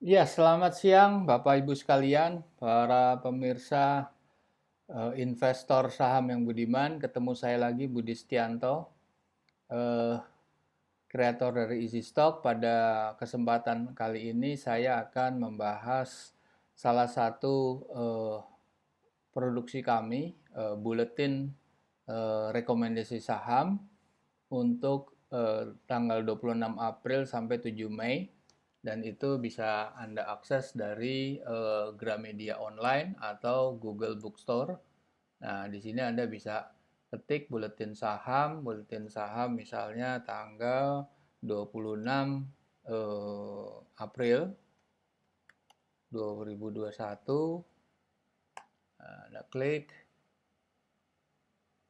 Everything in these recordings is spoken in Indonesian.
Ya, selamat siang Bapak Ibu sekalian, para pemirsa investor saham yang budiman. Ketemu saya lagi Budi Setianto, eh, kreator dari Easy Stock. Pada kesempatan kali ini saya akan membahas salah satu eh, produksi kami, buletin rekomendasi saham untuk tanggal 26 April sampai 7 Mei, dan itu bisa Anda akses dari Gramedia Online atau Google Bookstore. Nah, di sini Anda bisa ketik buletin saham misalnya tanggal 26 April 2021. Nah, Anda klik.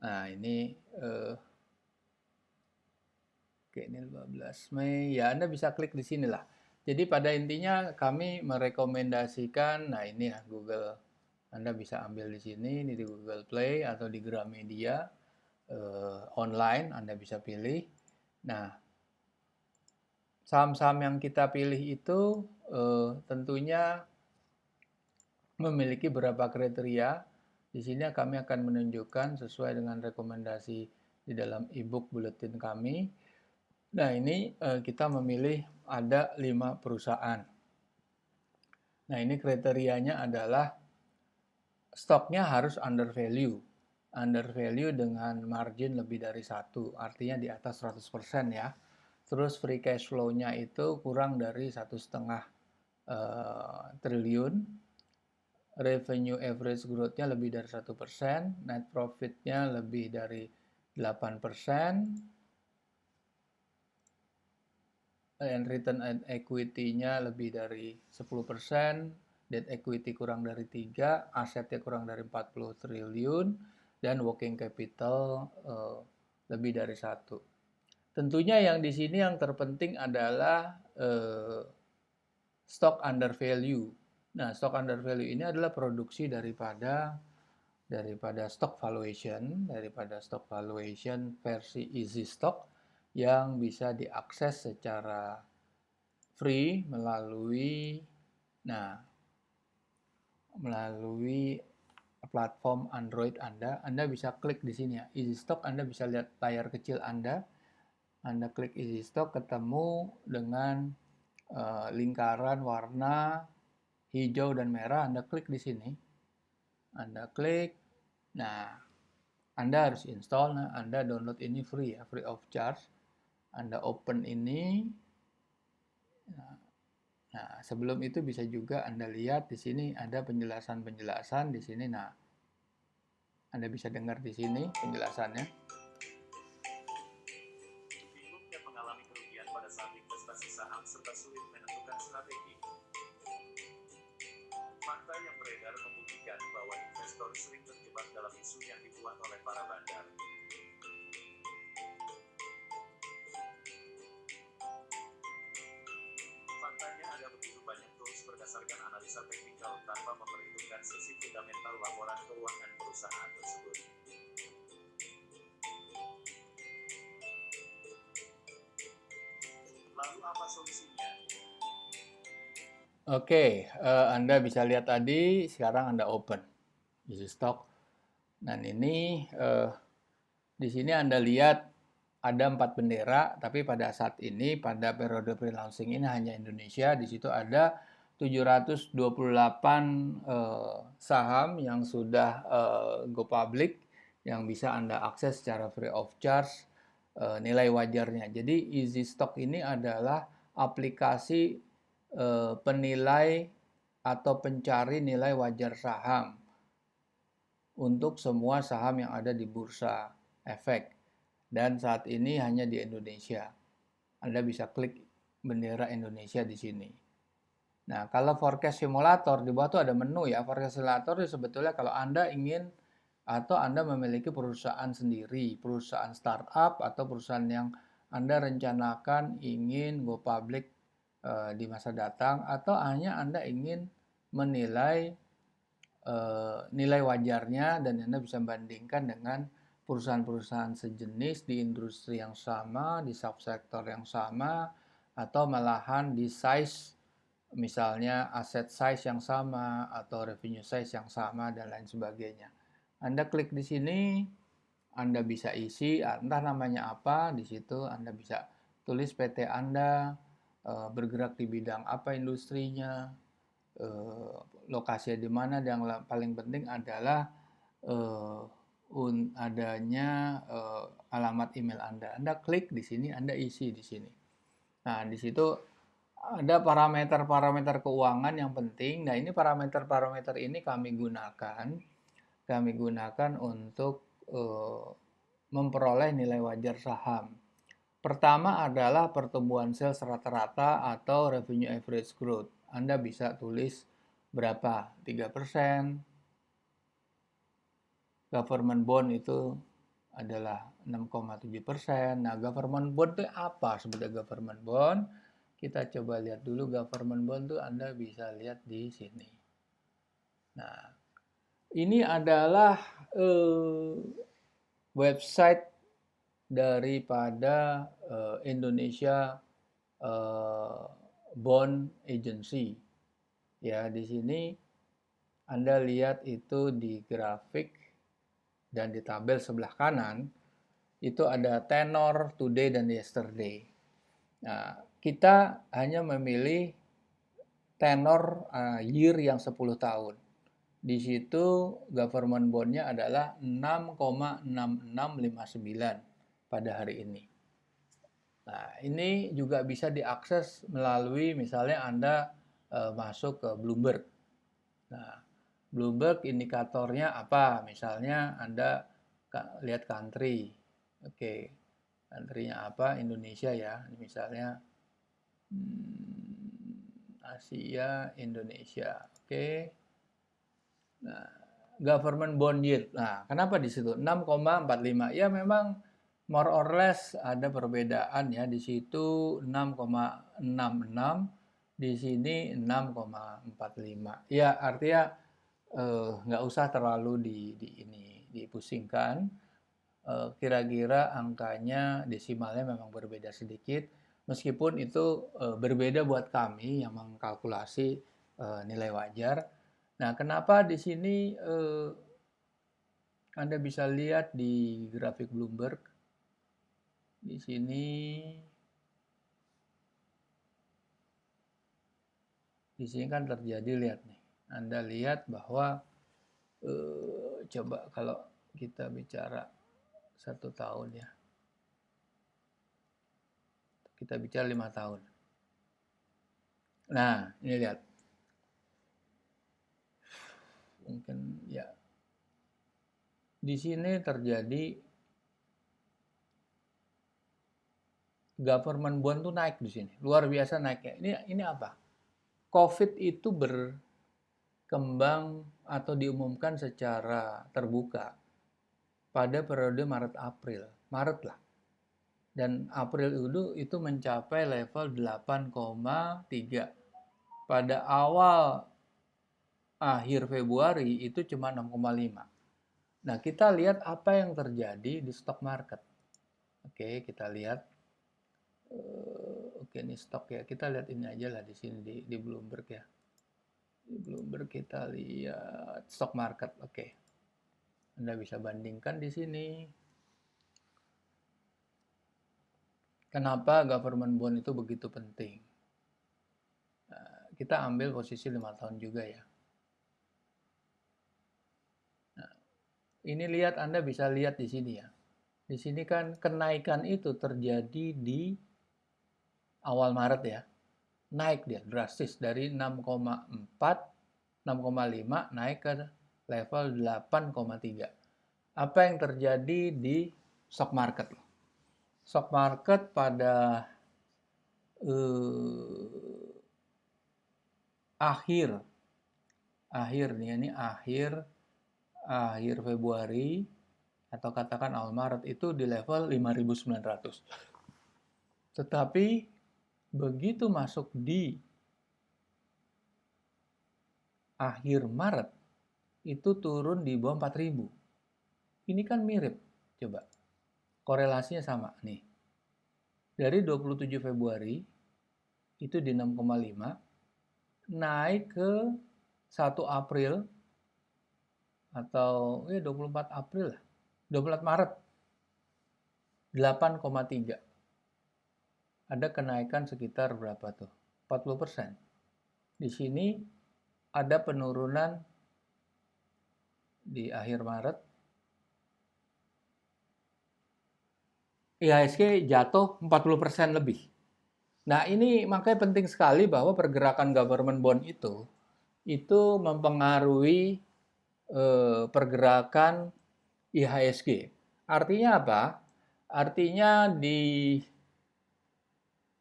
Nah, ini eh, oke, ini 15 Mei. Ya, Anda bisa klik di sini lah. Jadi pada intinya kami merekomendasikan, nah ini ya Google. Anda bisa ambil di sini, ini di Google Play atau di Gramedia online, Anda bisa pilih. Nah, saham-saham yang kita pilih itu tentunya memiliki beberapa kriteria. Di sini kami akan menunjukkan sesuai dengan rekomendasi di dalam e-book buletin kami. Nah, ini kita memilih ada 5 perusahaan. Nah, ini kriterianya adalah stoknya harus under value. Under value dengan margin lebih dari 1, artinya di atas 100% ya. Terus free cash flow-nya itu kurang dari 1,5 triliun. Revenue average growth-nya lebih dari 1%, net profit-nya lebih dari 8%, and return on equity-nya lebih dari 10%, debt equity kurang dari 3, asetnya kurang dari 40 triliun, dan working capital lebih dari 1. Tentunya yang di sini yang terpenting adalah stock under value. Nah, stock under value ini adalah produksi daripada stock valuation versi Easy Stock yang bisa diakses secara free melalui platform Android Anda. Anda bisa klik di sini ya, Easy Stock. Anda bisa lihat layar kecil Anda. Anda klik Easy Stock, ketemu dengan lingkaran warna hijau dan merah. Anda klik di sini. Anda klik. Nah, Anda harus install. Nah, Anda download ini free ya, free of charge. Anda open ini. Nah, sebelum itu bisa juga Anda lihat di sini ada penjelasan-penjelasan di sini. Nah, Anda bisa dengar di sini penjelasannya. Sebelumnya mengalami kerugian pada saat investasi saham serta sulit menentukan strategi. Fakta yang beredar membuktikan bahwa investor sering terjebak dalam isu yang dibuat oleh para bandar. Faktanya ada begitu banyak tools berdasarkan analisa teknikal tanpa memperhitungkan sisi fundamental laporan keuangan perusahaan tersebut. Lalu apa solusinya? Oke, Anda bisa lihat tadi, sekarang Anda open Easy Stock. Dan ini di sini Anda lihat ada 4 bendera, tapi pada saat ini pada periode pre-launching ini hanya Indonesia. Di situ ada 728 saham yang sudah go public, yang bisa Anda akses secara free of charge nilai wajarnya. Jadi Easy Stock ini adalah aplikasi penilai atau pencari nilai wajar saham untuk semua saham yang ada di bursa efek. Dan saat ini hanya di Indonesia. Anda bisa klik bendera Indonesia di sini. Nah, kalau forecast simulator di bawah itu ada menu ya. Forecast simulator itu sebetulnya kalau Anda ingin atau Anda memiliki perusahaan sendiri, perusahaan startup atau perusahaan yang Anda rencanakan ingin go public di masa datang, atau hanya Anda ingin menilai nilai wajarnya dan Anda bisa bandingkan dengan perusahaan-perusahaan sejenis di industri yang sama, di subsektor yang sama, atau malahan di size misalnya aset size yang sama atau revenue size yang sama dan lain sebagainya. Anda klik di sini, Anda bisa isi entah namanya apa di situ, Anda bisa tulis PT Anda, bergerak di bidang apa industrinya, lokasinya di mana, dan yang paling penting adalah adanya alamat email Anda. Anda klik di sini, Anda isi di sini. Nah, di situ ada parameter-parameter keuangan yang penting. Nah, ini parameter-parameter ini kami gunakan untuk memperoleh nilai wajar saham. Pertama adalah pertumbuhan sales rata-rata atau revenue average growth. Anda bisa tulis berapa? 3%. Government bond itu adalah 6,7%. Nah, government bond itu apa sebetulnya government bond? Kita coba lihat dulu government bond itu Anda bisa lihat di sini. Nah, ini adalah website daripada Indonesia Bond Agency. Ya, di sini Anda lihat itu di grafik dan di tabel sebelah kanan itu ada tenor, today, dan yesterday. Nah, kita hanya memilih tenor year yang 10 tahun. Di situ government bond-nya adalah 6,6659 pada hari ini. Nah, ini juga bisa diakses melalui misalnya Anda masuk ke Bloomberg. Nah, Bloomberg indikatornya apa? Misalnya Anda lihat country. Oke, country-nya apa? Indonesia ya. Misalnya Asia, Indonesia. Oke. Nah, government bond yield. Nah, kenapa di situ 6,45? Ya memang more or less ada perbedaan ya. Di situ 6,66, di sini 6,45. Ya, artinya nggak usah terlalu dipusingkan. Kira-kira angkanya desimalnya memang berbeda sedikit, meskipun itu berbeda buat kami yang mengkalkulasi nilai wajar. Nah, kenapa di sini Anda bisa lihat di grafik Bloomberg di sini kan terjadi, lihat nih. Anda lihat bahwa coba kalau kita bicara 1 tahun ya. Kita bicara 5 tahun. Nah, ini lihat. Mungkin ya. Di sini terjadi government bond tuh naik di sini. Luar biasa naiknya. Ini apa? COVID itu berkembang atau diumumkan secara terbuka pada periode Maret-April. Maret lah. Dan April itu mencapai level 8,3. Pada awal akhir Februari itu cuma 6,5. Nah, kita lihat apa yang terjadi di stock market. Oke, kita lihat. Oke, ini stok ya. Kita lihat ini aja lah di sini di Bloomberg ya. Di Bloomberg kita lihat stock market. Oke. Anda bisa bandingkan di sini. Kenapa government bond itu begitu penting? Nah, kita ambil posisi 5 tahun juga ya. Nah, ini lihat, Anda bisa lihat di sini ya. Di sini kan kenaikan itu terjadi di awal Maret ya. Naik dia drastis dari 6,4, 6,5 naik ke level 8,3. Apa yang terjadi di stock market? Stock market pada akhir nih, ini akhir Februari atau katakan awal Maret itu di level 5.900. Tetapi begitu masuk di akhir Maret itu turun di bawah 4.000. Ini kan mirip, coba. Korelasinya sama nih. Dari 27 Februari itu di 6,5, naik ke 1 April atau 24 April lah, 24 Maret 8,3. Ada kenaikan sekitar berapa tuh? 40%. Di sini ada penurunan di akhir Maret. IHSG jatuh 40% lebih. Nah, ini makanya penting sekali bahwa pergerakan government bond itu mempengaruhi pergerakan IHSG. Artinya apa? Artinya di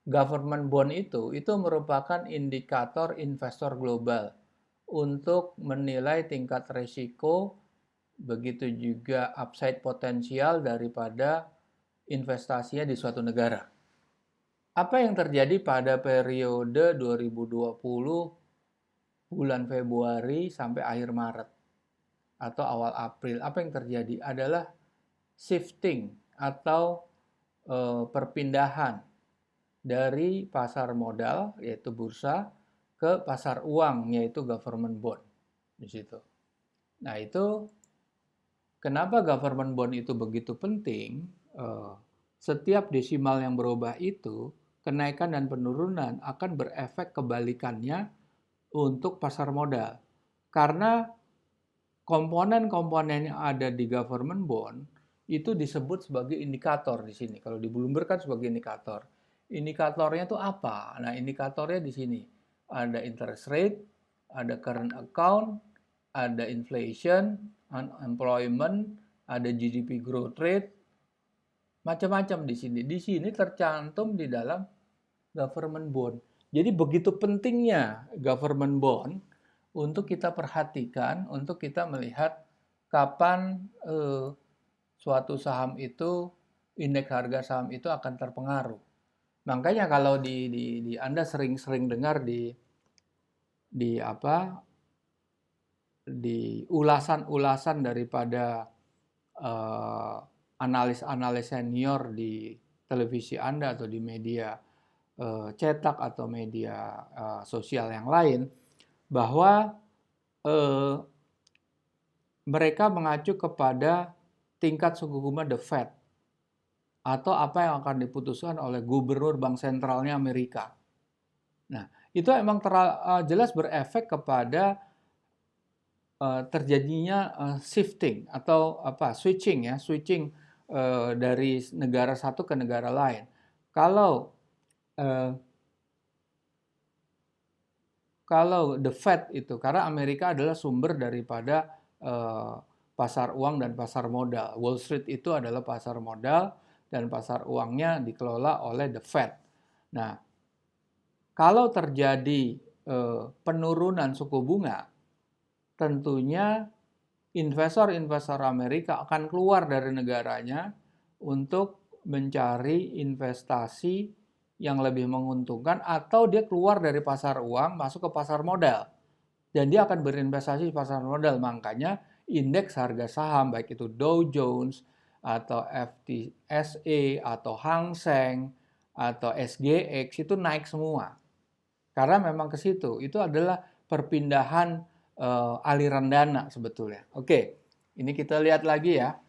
government bond itu merupakan indikator investor global untuk menilai tingkat risiko, begitu juga upside potensial daripada investasinya di suatu negara. Apa yang terjadi pada periode 2020 bulan Februari sampai akhir Maret atau awal April? Apa yang terjadi adalah shifting atau perpindahan dari pasar modal yaitu bursa ke pasar uang yaitu government bond di situ. Nah, itu kenapa government bond itu begitu penting? Setiap desimal yang berubah itu kenaikan dan penurunan akan berefek kebalikannya untuk pasar modal. Karena komponen-komponen yang ada di government bond itu disebut sebagai indikator di sini. Kalau di Bloomberg kan sebagai indikator. Indikatornya itu apa? Nah, indikatornya di sini. Ada interest rate, ada current account, ada inflation, unemployment, ada GDP growth rate, macam-macam di sini. Di sini tercantum di dalam government bond. Jadi begitu pentingnya government bond untuk kita perhatikan, untuk kita melihat kapan suatu saham itu, indeks harga saham itu akan terpengaruh. Makanya kalau di Anda sering-sering dengar di apa di ulasan-ulasan daripada analis-analis senior di televisi Anda atau di media cetak atau media sosial yang lain, bahwa mereka mengacu kepada tingkat suku bunga The Fed atau apa yang akan diputuskan oleh gubernur bank sentralnya Amerika. Nah, itu emang jelas berefek kepada terjadinya shifting atau switching dari negara satu ke negara lain. Kalau the Fed itu, karena Amerika adalah sumber daripada pasar uang dan pasar modal. Wall Street itu adalah pasar modal dan pasar uangnya dikelola oleh the Fed. Nah, kalau terjadi penurunan suku bunga, tentunya investor-investor Amerika akan keluar dari negaranya untuk mencari investasi yang lebih menguntungkan, atau dia keluar dari pasar uang masuk ke pasar modal dan dia akan berinvestasi di pasar modal. Makanya indeks harga saham baik itu Dow Jones atau FTSE atau Hang Seng atau SGX itu naik semua karena memang ke situ. Itu adalah perpindahan aliran dana sebetulnya. Oke, ini kita lihat lagi ya.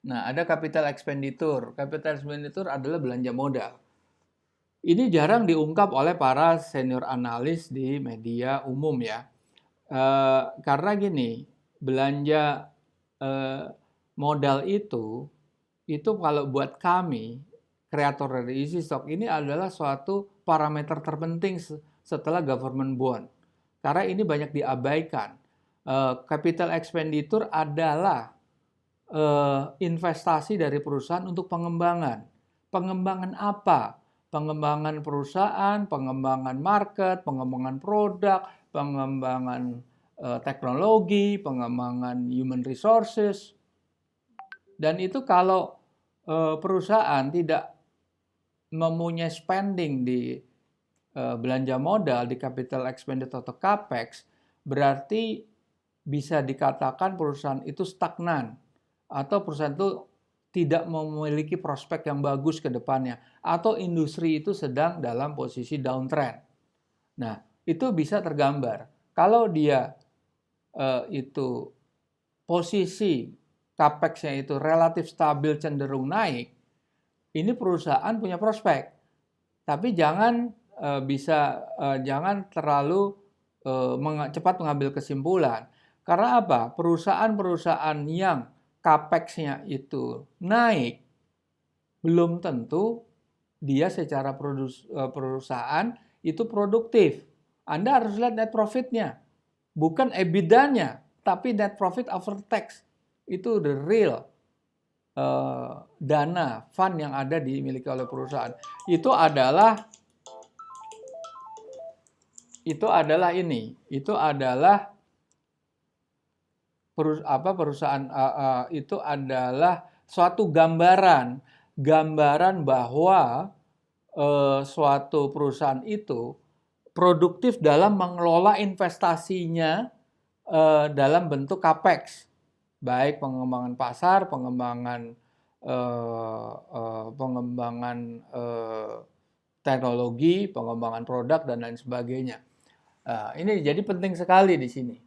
Nah, ada capital expenditure. Capital expenditure adalah belanja modal. Ini jarang diungkap oleh para senior analis di media umum ya. Karena gini, belanja modal itu kalau buat kami, kreator dari Easy Stock, ini adalah suatu parameter terpenting setelah government bond. Karena ini banyak diabaikan. Capital expenditure adalah investasi dari perusahaan untuk pengembangan. Pengembangan apa? Pengembangan perusahaan, pengembangan market, pengembangan produk, pengembangan teknologi, pengembangan human resources. Dan itu kalau perusahaan tidak mempunyai spending di belanja modal, di capital expenditure atau capex, berarti bisa dikatakan perusahaan itu stagnan atau perusahaan itu tidak memiliki prospek yang bagus ke depannya, atau industri itu sedang dalam posisi downtrend. Nah, itu bisa tergambar. Kalau dia itu posisi capex-nya itu relatif stabil cenderung naik, ini perusahaan punya prospek. Tapi jangan jangan terlalu cepat mengambil kesimpulan. Karena apa? Perusahaan-perusahaan yang capex-nya itu naik, belum tentu dia secara perusahaan itu produktif. Anda harus lihat net profit-nya, bukan EBITDA-nya, tapi net profit after tax. Itu the real dana fund yang ada dimiliki oleh perusahaan. Itu adalah perusahaan itu adalah suatu gambaran bahwa suatu perusahaan itu produktif dalam mengelola investasinya dalam bentuk capex, baik pengembangan pasar, pengembangan teknologi, pengembangan produk dan lain sebagainya. Ini jadi penting sekali di sini.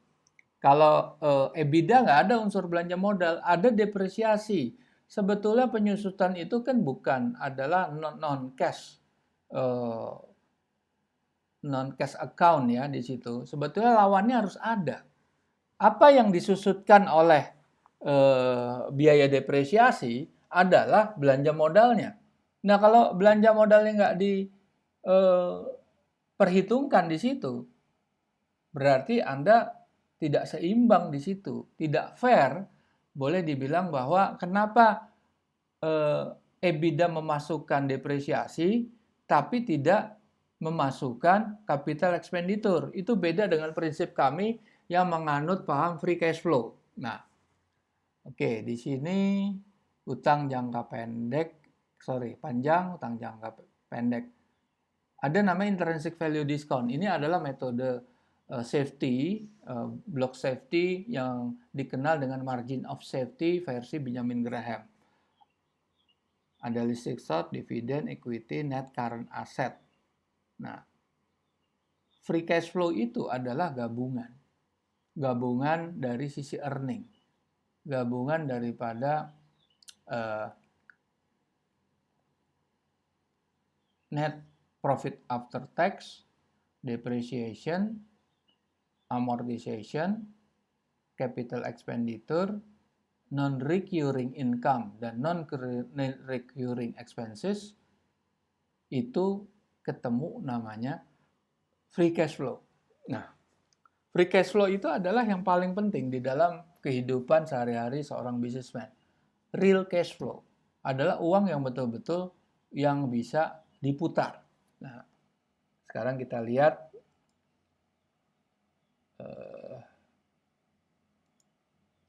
Kalau EBITDA nggak ada unsur belanja modal, ada depresiasi. Sebetulnya penyusutan itu kan bukan adalah non-cash account ya di situ. Sebetulnya lawannya harus ada. Apa yang disusutkan oleh biaya depresiasi adalah belanja modalnya. Nah, kalau belanja modalnya nggak diperhitungkan di situ, berarti Anda tidak seimbang di situ, tidak fair. Boleh dibilang bahwa kenapa EBITDA memasukkan depresiasi, tapi tidak memasukkan capital expenditure. Itu beda dengan prinsip kami yang menganut paham free cash flow. Nah, oke, di sini panjang, utang jangka pendek. Ada namanya intrinsic value discount. Ini adalah metode safety, block safety yang dikenal dengan margin of safety versi Benjamin Graham. Ada listed stock, dividend, equity, net current asset. Nah, free cash flow itu adalah gabungan dari sisi earning, gabungan daripada net profit after tax, depreciation, amortization, capital expenditure, non-recurring income, dan non-recurring expenses, itu ketemu namanya free cash flow. Nah, free cash flow itu adalah yang paling penting di dalam kehidupan sehari-hari seorang businessman. Real cash flow adalah uang yang betul-betul yang bisa diputar. Nah, sekarang kita lihat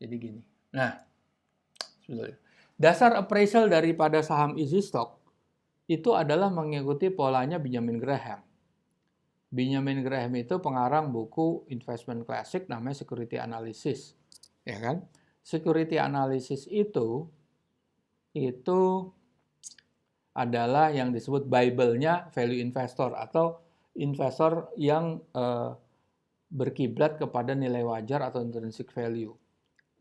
jadi gini. Nah, dasar appraisal daripada saham easy stock itu adalah mengikuti polanya Benjamin Graham. Benjamin Graham itu pengarang buku investment classic namanya security analysis, ya kan? Security analysis itu adalah yang disebut Bible-nya value investor atau investor yang berkiblat kepada nilai wajar atau intrinsic value.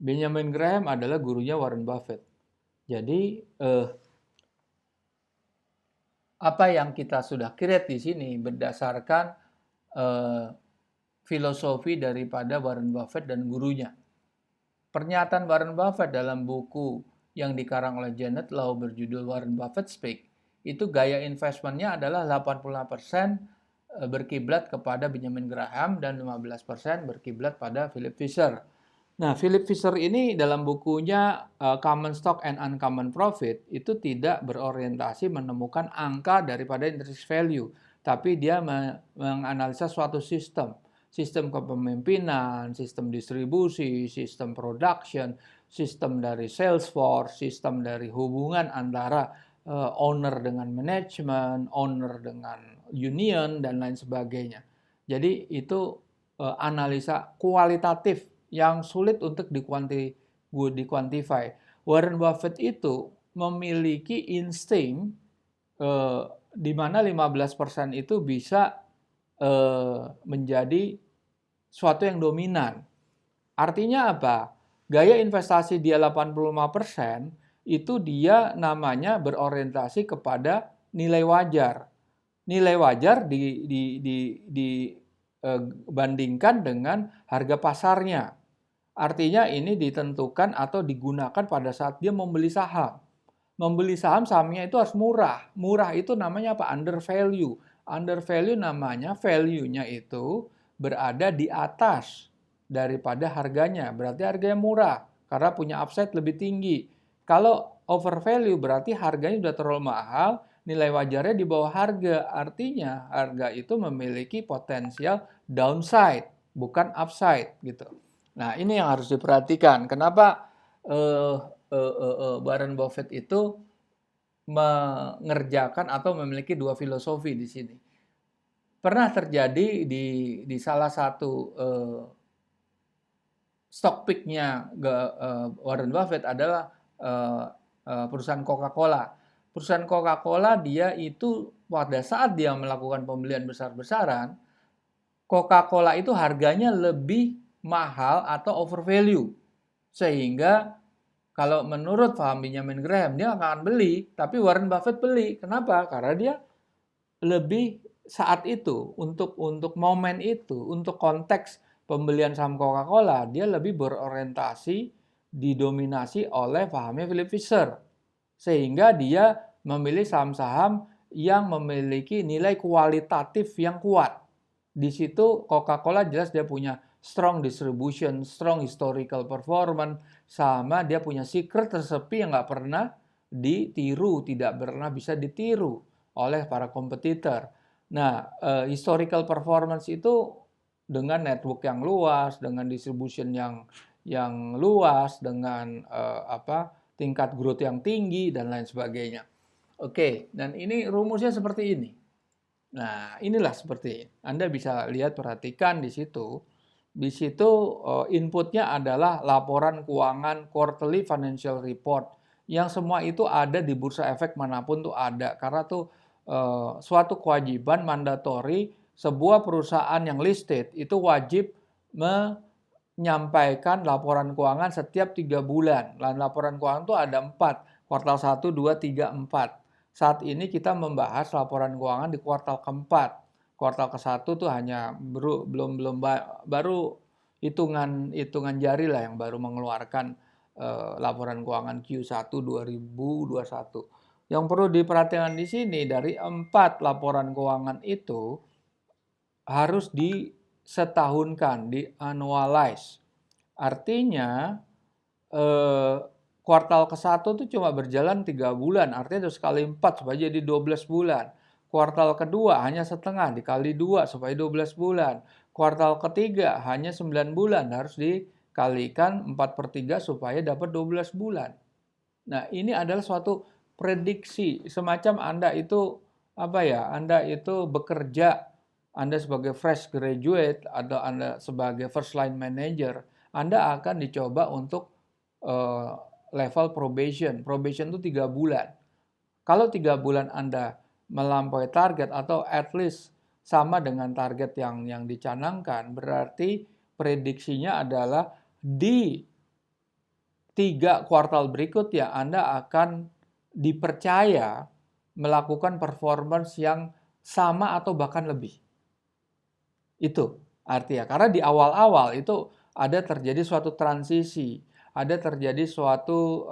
Benjamin Graham adalah gurunya Warren Buffett. Jadi apa yang kita sudah create di sini berdasarkan filosofi daripada Warren Buffett dan gurunya. Pernyataan Warren Buffett dalam buku yang dikarang oleh Janet Lau berjudul Warren Buffett Speak, itu gaya investmentnya adalah 80% berkiblat kepada Benjamin Graham dan 15% berkiblat pada Philip Fisher. Nah, Philip Fisher ini dalam bukunya Common Stock and Uncommon Profit itu tidak berorientasi menemukan angka daripada intrinsic value, tapi dia menganalisa suatu sistem kepemimpinan, sistem distribusi, sistem production, sistem dari sales force, sistem dari hubungan antara owner dengan manajemen, owner dengan union, dan lain sebagainya. Jadi itu analisa kualitatif yang sulit untuk dikuantify. Warren Buffett itu memiliki insting di mana 15% itu bisa menjadi suatu yang dominan. Artinya apa? Gaya investasi dia 85% itu dia namanya berorientasi kepada nilai wajar. Nilai wajar dibandingkan dengan harga pasarnya. Artinya ini ditentukan atau digunakan pada saat dia membeli saham. Membeli saham, sahamnya itu harus murah. Murah itu namanya apa? Under value. Under value namanya value-nya itu berada di atas daripada harganya. Berarti harganya murah karena punya upside lebih tinggi. Kalau over value berarti harganya sudah terlalu mahal, nilai wajarnya di bawah harga. Artinya harga itu memiliki potensial downside, bukan upside gitu. Nah, ini yang harus diperhatikan. Kenapa Warren Buffett itu mengerjakan atau memiliki dua filosofi di sini. Pernah terjadi di salah satu stock pick-nya Warren Buffett adalah perusahaan Coca-Cola. Perusahaan Coca-Cola dia itu pada saat dia melakukan pembelian besar-besaran, Coca-Cola itu harganya lebih mahal atau over value. Sehingga kalau menurut paham Benjamin Graham, dia nggak akan beli, tapi Warren Buffett beli. Kenapa? Karena dia lebih saat itu, untuk momen itu, untuk konteks pembelian saham Coca-Cola, dia lebih berorientasi didominasi oleh pahamnya Philip Fisher. Sehingga dia memilih saham-saham yang memiliki nilai kualitatif yang kuat. Di situ Coca-Cola jelas dia punya strong distribution, strong historical performance, sama dia punya secret resepi yang nggak pernah ditiru, tidak pernah bisa ditiru oleh para kompetitor. Nah, historical performance itu dengan network yang luas, dengan distribution yang luas, dengan tingkat growth yang tinggi dan lain sebagainya. Oke, dan ini rumusnya seperti ini. Nah, inilah seperti Anda bisa lihat, perhatikan di situ. Di situ inputnya adalah laporan keuangan quarterly financial report. Yang semua itu ada di bursa efek manapun tuh ada. Karena tuh suatu kewajiban mandatori sebuah perusahaan yang listed itu wajib menyampaikan laporan keuangan setiap 3 bulan. Dan laporan keuangan itu ada 4. Kuartal 1, 2, 3, 4. Saat ini kita membahas laporan keuangan di kuartal keempat. Kuartal ke-1 tuh hanya baru hitungan jari lah yang baru mengeluarkan laporan keuangan Q1 2021. Yang perlu diperhatikan di sini, dari 4 laporan keuangan itu harus disetahunkan, di annualize. Artinya kuartal ke-1 itu cuma berjalan 3 bulan, artinya harus kali 4 supaya jadi 12 bulan. Kuartal kedua hanya setengah, dikali 2 supaya 12 bulan. Kuartal ketiga hanya 9 bulan, harus dikalikan 4/3 supaya dapat 12 bulan. Nah, ini adalah suatu prediksi, semacam Anda itu Anda itu bekerja, Anda sebagai fresh graduate atau Anda sebagai first line manager, Anda akan dicoba untuk level probation. Probation itu 3 bulan. Kalau 3 bulan Anda melampaui target atau at least sama dengan target yang dicanangkan, berarti prediksinya adalah di 3 kuartal berikutnya Anda akan dipercaya melakukan performance yang sama atau bahkan lebih. Itu artinya, karena di awal-awal itu ada terjadi suatu transisi, ada terjadi suatu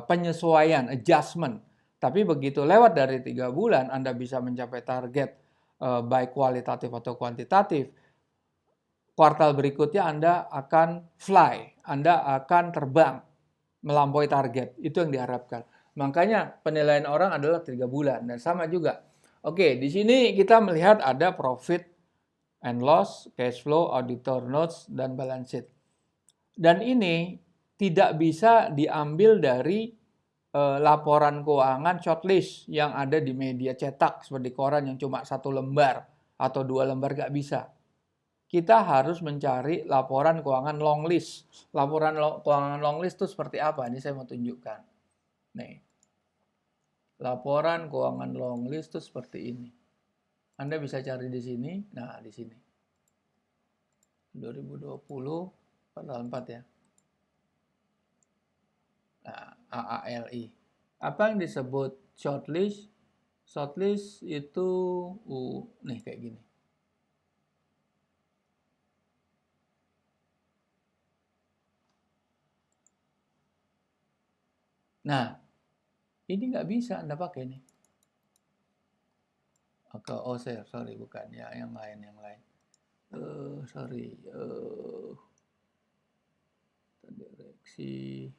penyesuaian, adjustment. Tapi begitu lewat dari 3 bulan, Anda bisa mencapai target baik kualitatif atau kuantitatif. Kuartal berikutnya Anda akan fly, Anda akan terbang, melampaui target. Itu yang diharapkan. Makanya penilaian orang adalah 3 bulan. Dan sama juga. Oke, di sini kita melihat ada profit and loss, cash flow, auditor notes, dan balance sheet. Dan ini tidak bisa diambil dari laporan keuangan shortlist yang ada di media cetak seperti koran yang cuma 1 lembar atau 2 lembar, nggak bisa. Kita harus mencari laporan keuangan long list. Laporan keuangan long list itu seperti apa? Ini saya mau tunjukkan. Nih. Laporan keuangan long list itu seperti ini. Anda bisa cari di sini. Nah, di sini. 2020 kuartal 4 ya. Nah, AALI. Apa yang disebut shortlist? Shortlist itu nih kayak gini. Nah, ini nggak bisa Anda pakai nih. Oke, oh sorry bukan ya, yang lain. Sorry, direksi.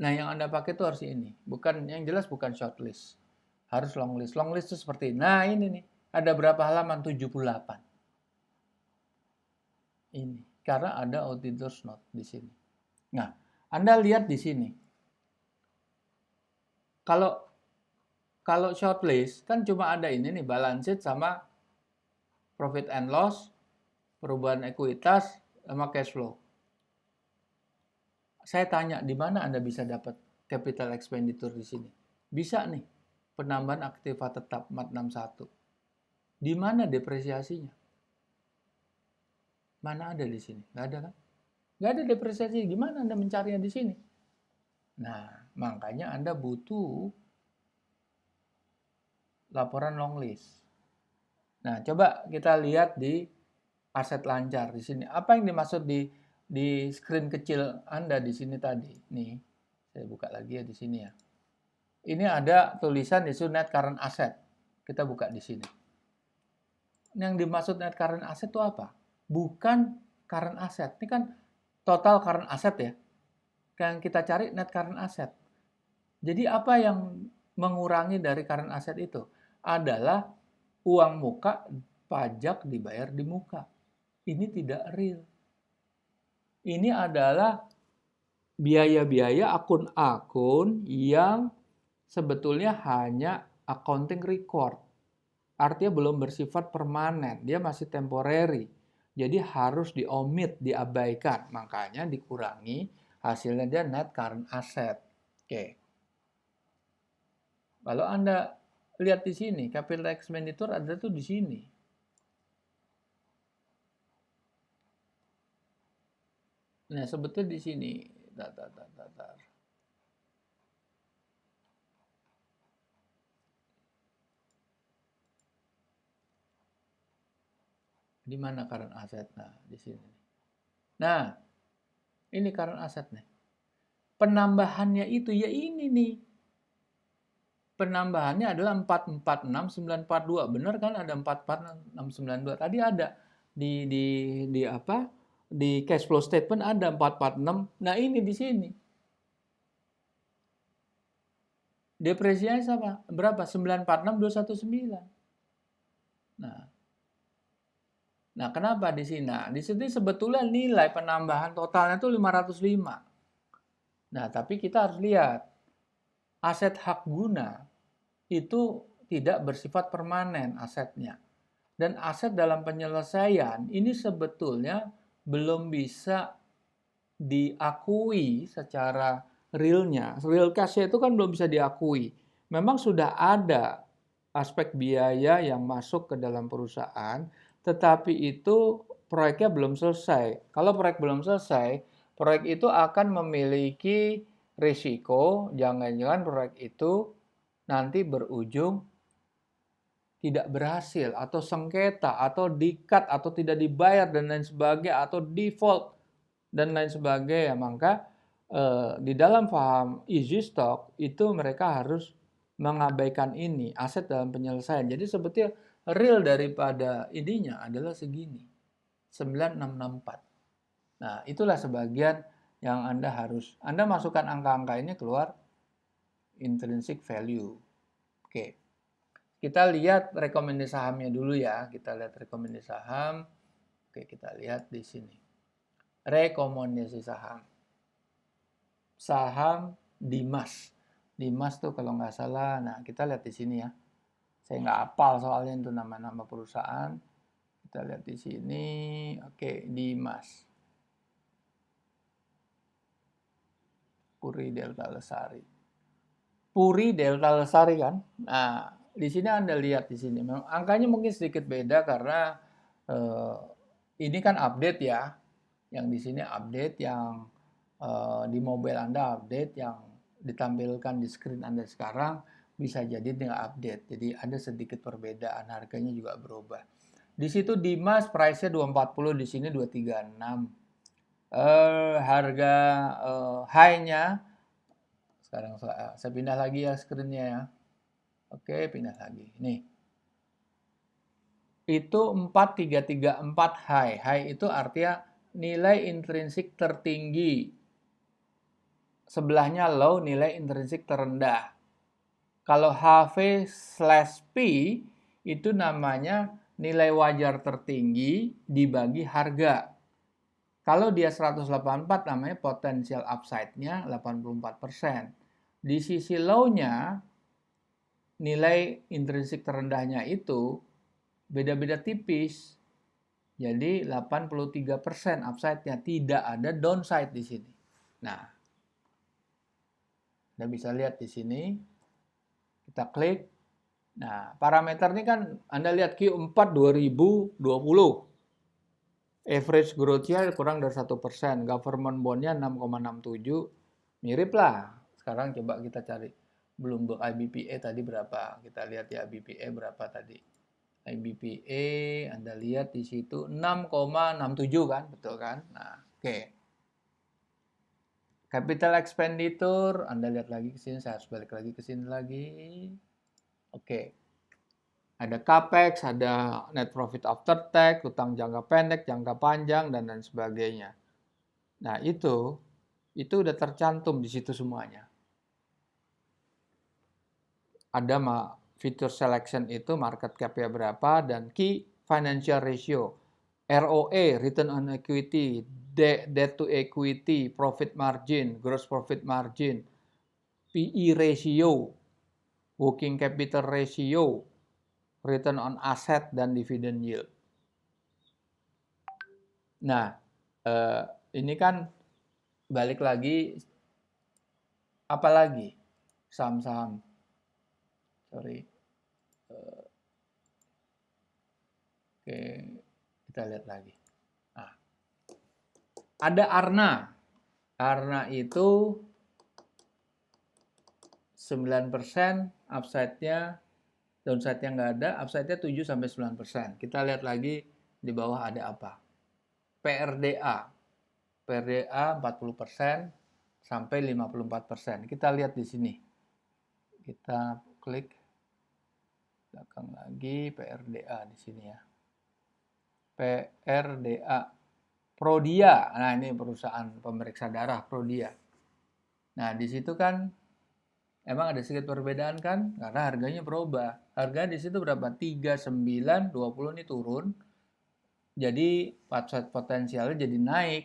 Nah, yang Anda pakai itu harus ini. Bukan, yang jelas bukan shortlist. Harus longlist. Longlist itu seperti ini. Nah, ini nih. Ada berapa halaman? 78. Ini. Karena ada auditor's note di sini. Nah, Anda lihat di sini. Kalau shortlist kan cuma ada ini nih, balance sheet sama profit and loss, perubahan ekuitas, sama cash flow. Saya tanya, di mana Anda bisa dapat capital expenditure di sini? Bisa nih, penambahan aktiva tetap 461. Di mana depresiasinya? Mana ada di sini? Nggak ada kan? Nggak ada depresiasi. Gimana Anda mencarinya di sini? Nah, makanya Anda butuh laporan long list. Nah, coba kita lihat di aset lancar di sini. Apa yang dimaksud di screen kecil Anda di sini tadi? Nih, saya buka lagi ya di sini ya. Ini ada tulisan di sini net current asset. Kita buka di sini. Yang dimaksud net current asset itu apa? Bukan current asset. Ini kan total current asset ya. Yang kita cari net current asset. Jadi apa yang mengurangi dari current asset itu? Adalah uang muka, pajak dibayar di muka. Ini tidak real. Ini adalah biaya-biaya akun-akun yang sebetulnya hanya accounting record. Artinya belum bersifat permanen, dia masih temporary. Jadi harus diomit, diabaikan. Makanya dikurangi, hasilnya dia net current asset. Oke. Kalau Anda lihat di sini, capital expenditure ada tuh di sini. Nah, sebetulnya di sini. Di mana current asset? Nah, di sini. Nah, ini current asset nih. Penambahannya itu ya ini nih. Penambahannya adalah 446942. Benar kan ada 446692. Tadi ada di apa? Di cash flow statement ada 446. Nah, ini di sini. Depresiasi sama berapa? 946219. Nah, Nah, kenapa di sini? Nah, di sini sebetulnya nilai penambahan totalnya itu 505. Nah, tapi kita harus lihat aset hak guna itu tidak bersifat permanen asetnya. Dan aset dalam penyelesaian ini sebetulnya belum bisa diakui secara realnya. Real cash itu kan belum bisa diakui. Memang sudah ada aspek biaya yang masuk ke dalam perusahaan, tetapi itu proyeknya belum selesai. Kalau proyek belum selesai, proyek itu akan memiliki risiko, jangan-jangan proyek itu nanti berujung tidak berhasil, atau sengketa, atau di-cut, atau tidak dibayar, dan lain sebagainya, atau default, dan lain sebagainya. Maka di dalam paham easy stock itu mereka harus mengabaikan ini, aset dalam penyelesaian. Jadi sebetulnya real daripada ininya adalah segini, 9664. Nah, itulah sebagian yang Anda masukkan angka-angka ini keluar intrinsic value. Oke. Kita lihat rekomendasi sahamnya dulu ya. Kita lihat rekomendasi saham. Oke, kita lihat di sini. Rekomendasi saham. Saham Dimas. Dimas tuh kalau nggak salah, nah kita lihat di sini ya. Saya nggak hafal soalnya itu nama-nama perusahaan. Kita lihat di sini. Oke, Dimas. Puri Delta Lestari. Puri Delta Lestari kan. Nah, di sini Anda lihat di sini. Memang angkanya mungkin sedikit beda karena eh, ini kan update ya. Yang di sini update, yang di mobile Anda update, yang ditampilkan di screen Anda sekarang bisa jadi tidak update. Jadi ada sedikit perbedaan, harganya juga berubah. Di situ Dimas price-nya 240, di sini 236. Harga high-nya sekarang saya pindah lagi ya screen-nya ya. Oke, pindah lagi. Nih. Itu 4334 high. High itu artinya nilai intrinsik tertinggi. Sebelahnya low, nilai intrinsik terendah. Kalau HV/P itu namanya nilai wajar tertinggi dibagi harga. Kalau dia 184 namanya potensial upside-nya 84%. Di sisi low-nya, nilai intrinsik terendahnya itu beda-beda tipis. Jadi 83% upside-nya, tidak ada downside di sini. Nah, Anda bisa lihat di sini. Kita klik. Nah, parameter ini kan Anda lihat Q4 2020. Average growth-nya kurang dari 1%. Government bond-nya 6,67. Mirip lah. Sekarang coba kita cari. Bloomberg IBPA tadi berapa? Kita lihat ya IBPA berapa tadi. IBPA Anda lihat di situ 6,67 kan, betul kan? Nah, oke. Capital expenditure Anda lihat lagi ke sini, saya harus balik lagi ke sini lagi. Oke. Ada capex, ada net profit after tax, utang jangka pendek, jangka panjang, dan lain sebagainya. Nah, itu udah tercantum di situ semuanya. Ada feature selection itu market cap-nya berapa, dan key financial ratio. ROE, return on equity, debt to equity, profit margin, gross profit margin, PE ratio, working capital ratio, return on asset, dan dividend yield. Nah, ini kan balik lagi, apalagi saham-saham, sorry, oke, kita lihat lagi. Nah, ada Arna. Arna itu 9%, upside-nya, downside-nya nggak ada, upside-nya 7-9%. Kita lihat lagi di bawah ada apa. PRDA. PRDA 40% sampai 54%. Kita lihat di sini. Kita klik belakang lagi PRDA di sini ya. PRDA. Prodia. Nah, ini perusahaan pemeriksa darah Prodia. Nah, di situ kan emang ada sedikit perbedaan kan? Karena harganya berubah. Harga di situ berapa? 39.20 ini turun. Jadi upside potensialnya jadi naik.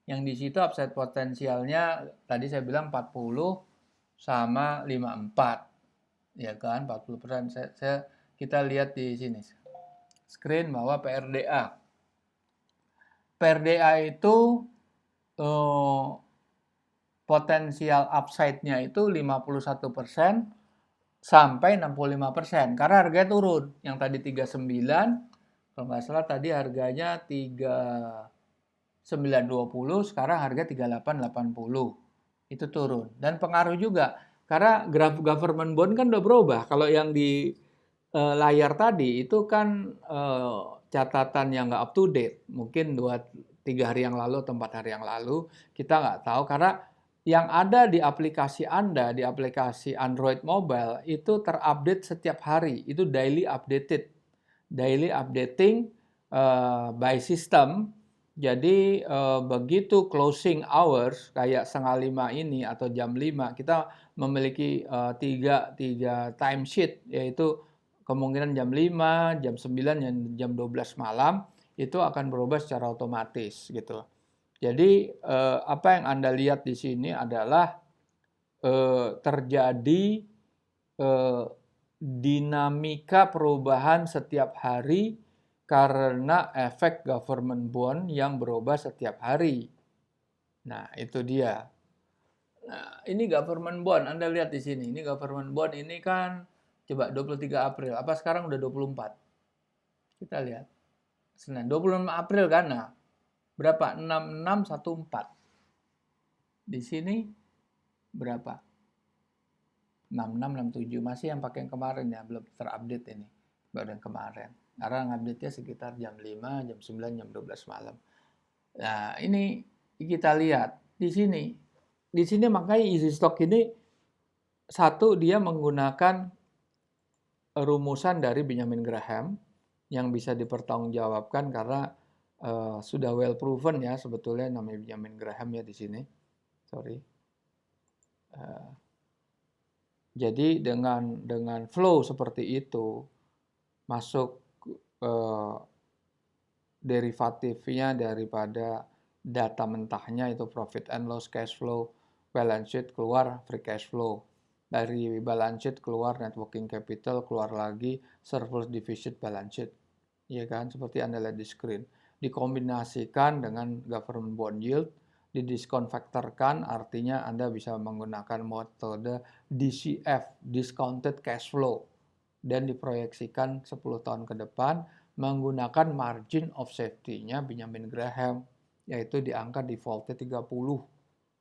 Yang di situ upside potensialnya tadi saya bilang 40 sama 54. Ya kan? 40%. Kita lihat di sini. Screen bahwa PRDA. PRDA itu potensial upside-nya itu 51% sampai 65%. Karena harganya turun. Yang tadi 39, kalau nggak salah tadi harganya 3920, sekarang harga 3880. Itu turun. Dan pengaruh juga. Karena graf government bond kan udah berubah. Kalau yang di layar tadi itu kan catatan yang nggak up to date. Mungkin 2-3 hari yang lalu atau 4 hari yang lalu. Kita nggak tahu karena yang ada di aplikasi Anda, di aplikasi Android mobile, itu terupdate setiap hari. Itu daily updated. Daily updating by system. Jadi begitu closing hours, kayak 4:30 ini atau jam 5, kita memiliki tiga time sheet, yaitu kemungkinan jam 5, jam 9, dan jam 12 malam, itu akan berubah secara otomatis gitu. Jadi apa yang Anda lihat di sini adalah terjadi dinamika perubahan setiap hari karena efek government bond yang berubah setiap hari. Nah, itu dia. Nah, ini government bond, Anda lihat di sini. Ini government bond ini kan coba 23 April. Apa sekarang udah 24? Kita lihat. Senin 26 April kan. Nah, berapa? 6614. Di sini berapa? 6667. Masih yang pakai yang kemarin ya, belum terupdate ini. Baru yang kemarin. Karena ngupdate-nya sekitar jam 5, jam 9, jam 12 malam. Nah, ini kita lihat di sini. Di sini makanya easy stock ini satu dia menggunakan rumusan dari Benjamin Graham yang bisa dipertanggungjawabkan karena sudah well proven ya sebetulnya namanya Benjamin Graham ya di sini. Sorry. Jadi dengan flow seperti itu masuk derivatifnya daripada data mentahnya itu profit and loss, cash flow, balance sheet keluar free cash flow. Dari balance sheet keluar net working capital, keluar lagi surplus deficit balance sheet. Ya kan, seperti Anda lihat di screen. Dikombinasikan dengan government bond yield, didiskonvektorkan, artinya Anda bisa menggunakan metode DCF, discounted cash flow, dan diproyeksikan 10 tahun ke depan menggunakan margin of safety-nya Benjamin Graham, yaitu di angka defaultnya 30,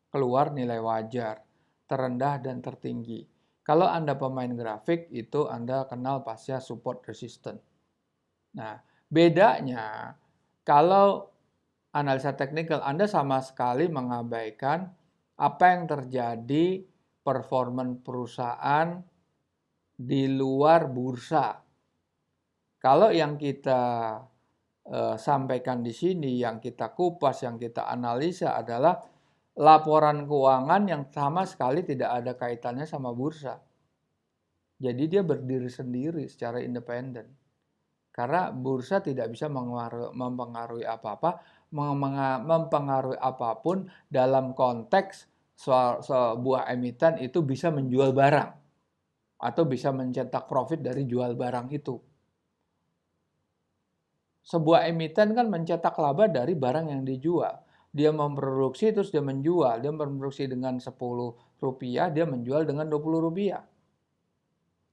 keluar nilai wajar, terendah dan tertinggi. Kalau Anda pemain grafik, itu Anda kenal pasca support resistance. Nah, bedanya kalau analisa teknikal Anda sama sekali mengabaikan apa yang terjadi performan perusahaan di luar bursa. Kalau yang kita sampaikan di sini, yang kita kupas, yang kita analisa adalah laporan keuangan yang sama sekali tidak ada kaitannya sama bursa. Jadi dia berdiri sendiri secara independen. Karena bursa tidak bisa mempengaruhi apa-apa, mempengaruhi apapun dalam konteks sebuah emiten itu bisa menjual barang atau bisa mencetak profit dari jual barang itu. Sebuah emiten kan mencetak laba dari barang yang dijual. Dia memproduksi terus dia menjual. Dia memproduksi dengan 10 rupiah, dia menjual dengan 20 rupiah.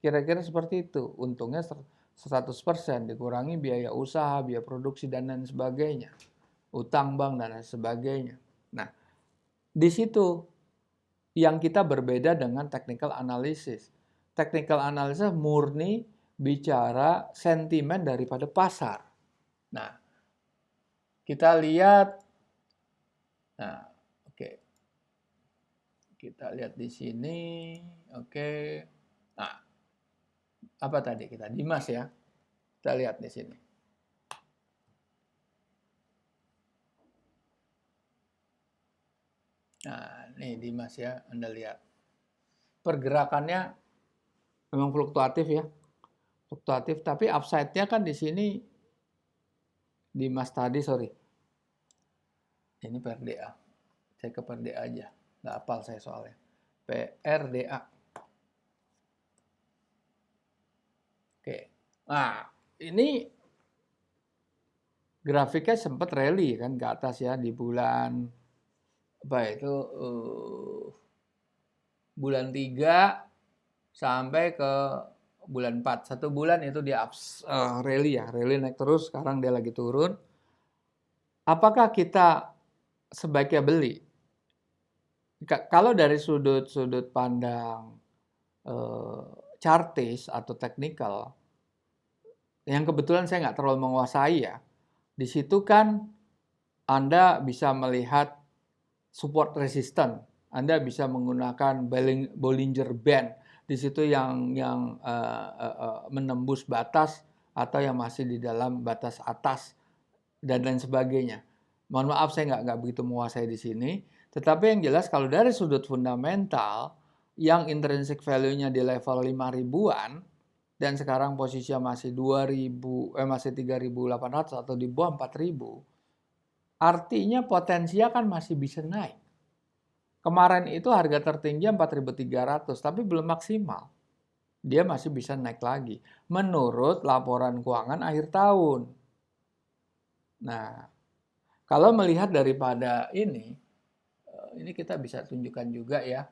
Kira-kira seperti itu. Untungnya 100% dikurangi biaya usaha, biaya produksi, dan lain sebagainya. Utang bank, dan lain sebagainya. Nah, di situ yang kita berbeda dengan technical analysis. Technical analysis murni bicara sentimen daripada pasar. Nah, kita lihat, nah, oke, kita lihat di sini, oke, nah, apa tadi kita Dimas ya, kita lihat di sini. Nah, ini Dimas ya, Anda lihat, pergerakannya memang fluktuatif ya, fluktuatif, tapi upside-nya kan di sini Dimas tadi, sorry. Ini PRDA. Saya ke PRDA aja. Nggak hafal saya soalnya. PRDA. Oke. Nah, ini grafiknya sempat rally kan ke atas ya di bulan apa itu bulan 3 sampai ke bulan 4. 1 bulan itu dia rally ya, rally naik terus, sekarang dia lagi turun. Apakah kita sebaiknya beli? Kalau dari sudut pandang chartis atau teknikal, yang kebetulan saya nggak terlalu menguasai ya, di situ kan Anda bisa melihat support resistance, Anda bisa menggunakan Bollinger Band, di situ yang menembus batas atau yang masih di dalam batas atas dan lain sebagainya. Mohon maaf saya nggak begitu menguasai di sini. Tetapi yang jelas kalau dari sudut fundamental yang intrinsic value-nya di level 5 ribuan dan sekarang posisinya masih 3.800 atau di bawah 4.000, artinya potensinya kan masih bisa naik. Kemarin itu harga tertinggi 4.300 tapi belum maksimal. Dia masih bisa naik lagi menurut laporan keuangan akhir tahun. Nah, kalau melihat daripada ini, ini kita bisa tunjukkan juga ya.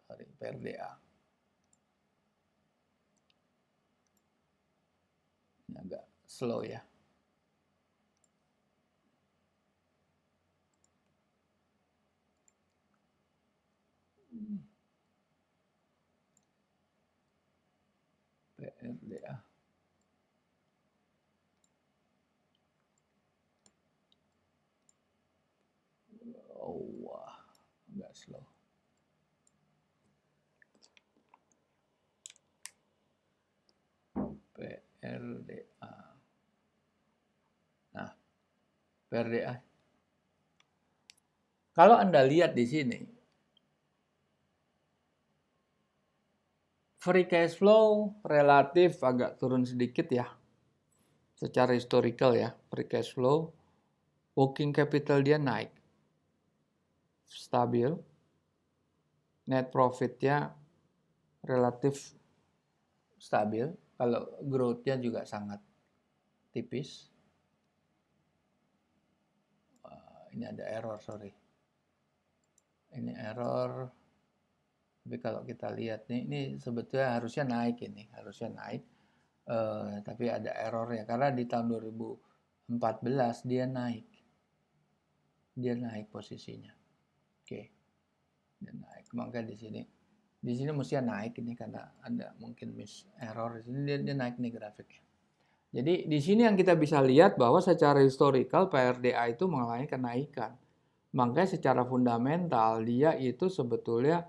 Sorry, PRDA. Ini agak slow ya. PRDA. Oh, wah, agak slow. PRDA. Nah, PRDA. Kalau Anda lihat di sini, free cash flow relatif agak turun sedikit ya. Secara historical ya, free cash flow, working capital dia naik. Stabil. Net profitnya relatif stabil. Kalau growth-nya juga sangat tipis. Ini ada error, sorry. Ini error. Tapi kalau kita lihat nih, ini sebetulnya harusnya naik ini, harusnya naik. Tapi ada errornya karena di tahun 2014 dia naik posisinya. Oke, dia naik. Maka di sini mestinya naik ini karena ada mungkin miss error di sini dia naik nih grafiknya. Jadi di sini yang kita bisa lihat bahwa secara historical PRDA itu mengalami kenaikan. Makanya secara fundamental dia itu sebetulnya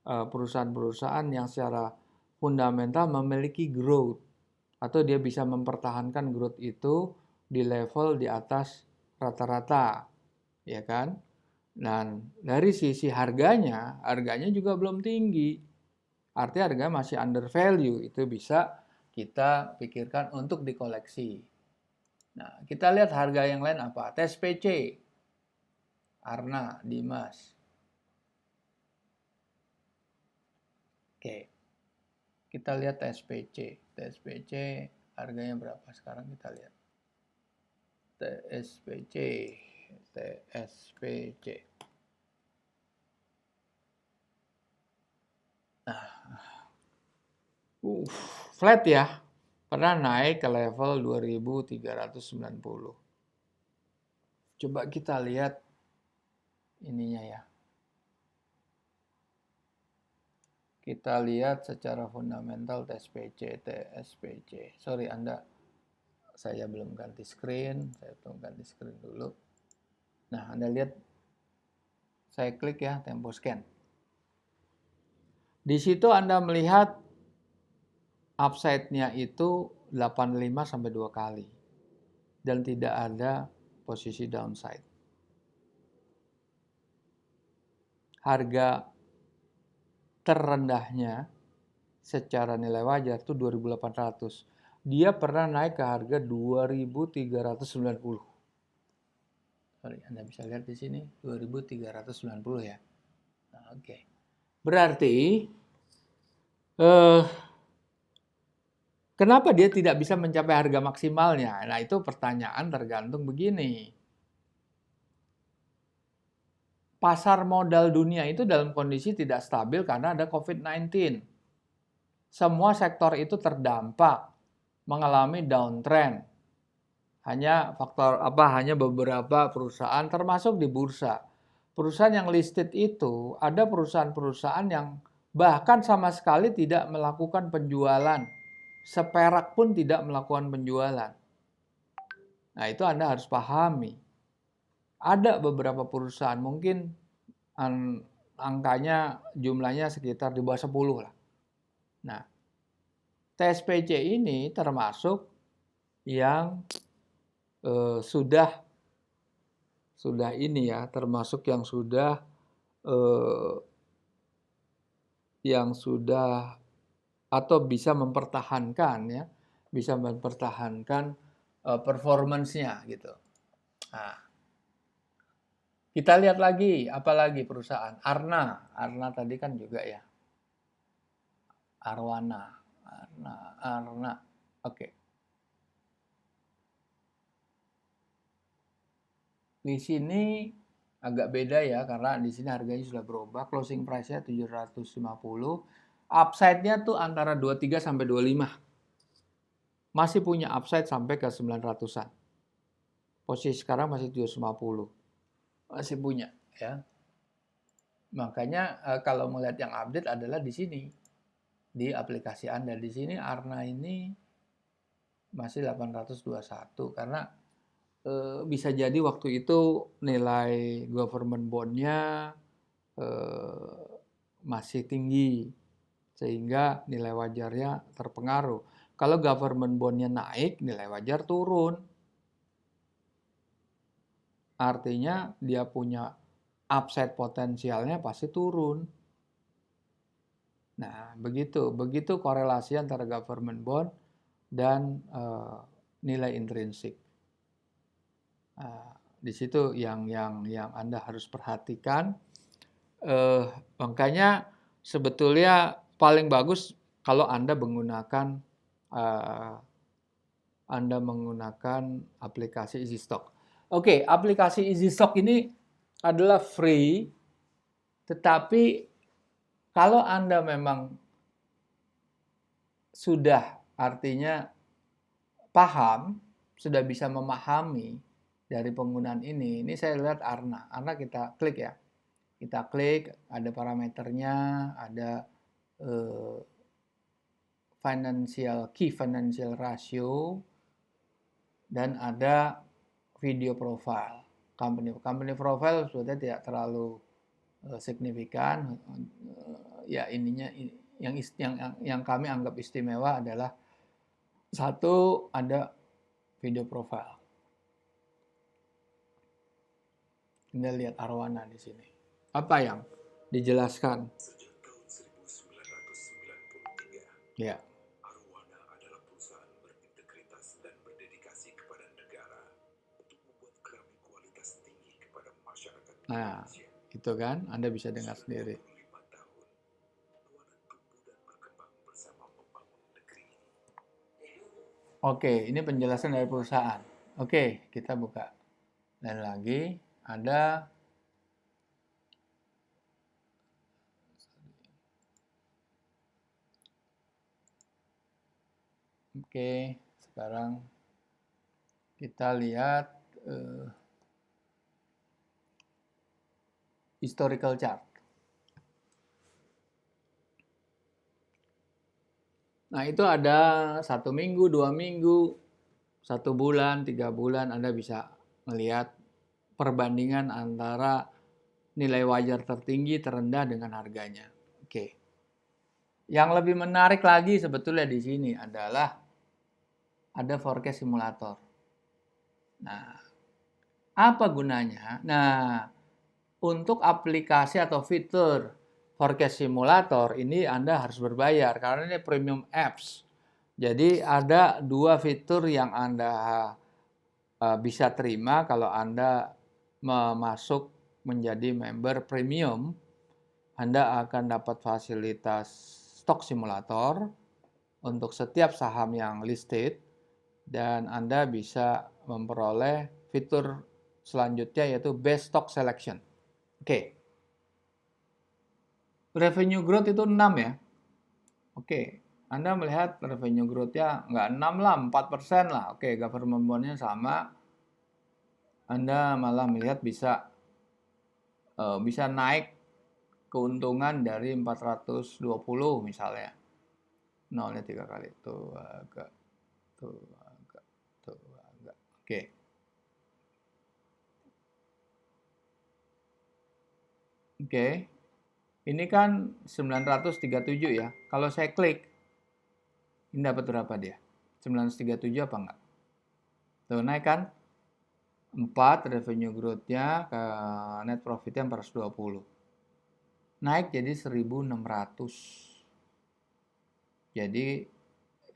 perusahaan-perusahaan yang secara fundamental memiliki growth atau dia bisa mempertahankan growth itu di level di atas rata-rata, ya kan? Dan dari sisi harganya juga belum tinggi. Artinya harga masih under value, itu bisa kita pikirkan untuk dikoleksi. Nah, kita lihat harga yang lain apa? TSPC, Arna, Dimas. Oke, kita lihat TSPC. TSPC harganya berapa sekarang kita lihat. TSPC. Nah, flat ya. Pernah naik ke level 2390. Coba kita lihat ininya ya. Kita lihat secara fundamental TSPC. Sorry, saya belum ganti screen. Saya belum ganti screen dulu. Nah, Anda lihat, saya klik ya, tempo scan. Di situ Anda melihat upside-nya itu 85 sampai 2 kali. Dan tidak ada posisi downside. Harga terendahnya secara nilai wajar itu 2.800. Dia pernah naik ke harga 2.390. Sorry, Anda bisa lihat di sini 2.390 ya. Nah, oke. Berarti kenapa dia tidak bisa mencapai harga maksimalnya? Nah, itu pertanyaan tergantung begini. Pasar modal dunia itu dalam kondisi tidak stabil karena ada COVID-19. Semua sektor itu terdampak, mengalami downtrend. Hanya beberapa perusahaan termasuk di bursa. Perusahaan yang listed itu ada perusahaan-perusahaan yang bahkan sama sekali tidak melakukan penjualan. Seperak pun tidak melakukan penjualan. Nah, itu Anda harus pahami. Ada beberapa perusahaan mungkin angkanya jumlahnya sekitar di bawah 10 lah. Nah, TSPC ini termasuk yang sudah ini ya, termasuk yang sudah atau bisa mempertahankan ya, performance-nya gitu. Nah, kita lihat lagi, apalagi perusahaan Arna tadi kan juga ya, Arna. Oke. Di sini agak beda ya karena di sini harganya sudah berubah. Closing price-nya 750. Upside-nya tuh antara 23 sampai 25. Masih punya upside sampai ke 900-an. Posisi sekarang masih 750. Masih punya ya. Makanya kalau melihat yang update adalah di sini. Di aplikasi Anda di sini Arna ini masih 821 karena bisa jadi waktu itu nilai government bond-nya masih tinggi sehingga nilai wajarnya terpengaruh. Kalau government bond-nya naik, nilai wajar turun. Artinya dia punya upside potensialnya pasti turun. Nah, begitu korelasi antara government bond dan nilai intrinsik. Di situ yang Anda harus perhatikan. Makanya sebetulnya paling bagus kalau Anda menggunakan aplikasi EasyStock. Oke, aplikasi EasyStock ini adalah free, tetapi kalau Anda memang sudah artinya paham, sudah bisa memahami dari penggunaan ini saya lihat Arna kita klik ya. Kita klik, ada parameternya, ada key financial ratio, dan ada video profile. Company profile sudah tidak terlalu signifikan. Ya ininya yang kami anggap istimewa adalah satu, ada video profile. Anda lihat arwana di sini. Apa yang dijelaskan? Sejak tahun 1993, Ya. Arwana adalah perusahaan berintegritas dan berdedikasi kepada negara untuk membuat keramik kualitas tinggi kepada masyarakat Indonesia. Itu kan, Anda bisa dengar sendiri. 25 tahun, Arwana tumbuh dan berkembang bersama membangun negeri. Oke, ini penjelasan dari perusahaan. Oke, kita buka. Dan lagi ada Oke, sekarang kita lihat historical chart. Nah, itu ada 1 minggu, 2 minggu, 1 bulan, 3 bulan, Anda bisa melihat perbandingan antara nilai wajar tertinggi, terendah dengan harganya. Oke. Yang lebih menarik lagi sebetulnya di sini adalah ada forecast simulator. Nah, apa gunanya? Nah, untuk aplikasi atau fitur forecast simulator ini Anda harus berbayar karena ini premium apps. Jadi ada 2 fitur yang Anda bisa terima kalau Anda masuk menjadi member premium. Anda akan dapat fasilitas stock simulator untuk setiap saham yang listed dan Anda bisa memperoleh fitur selanjutnya yaitu best stock selection. Oke. Revenue growth itu 6 ya. Oke. Anda melihat revenue growth-nya nggak 6 lah, 4% lah. Oke, government bond-nya sama. Anda malah melihat bisa naik keuntungan dari 420 misalnya. Nolnya 3 kali. Tuh agak. Oke. Oke. Ini kan 937 ya. Kalau saya klik, ini dapat berapa dia? 937 apa enggak? Tuh naik kan? 4 revenue growth-nya ke net profit-nya 420. Naik jadi 1600. Jadi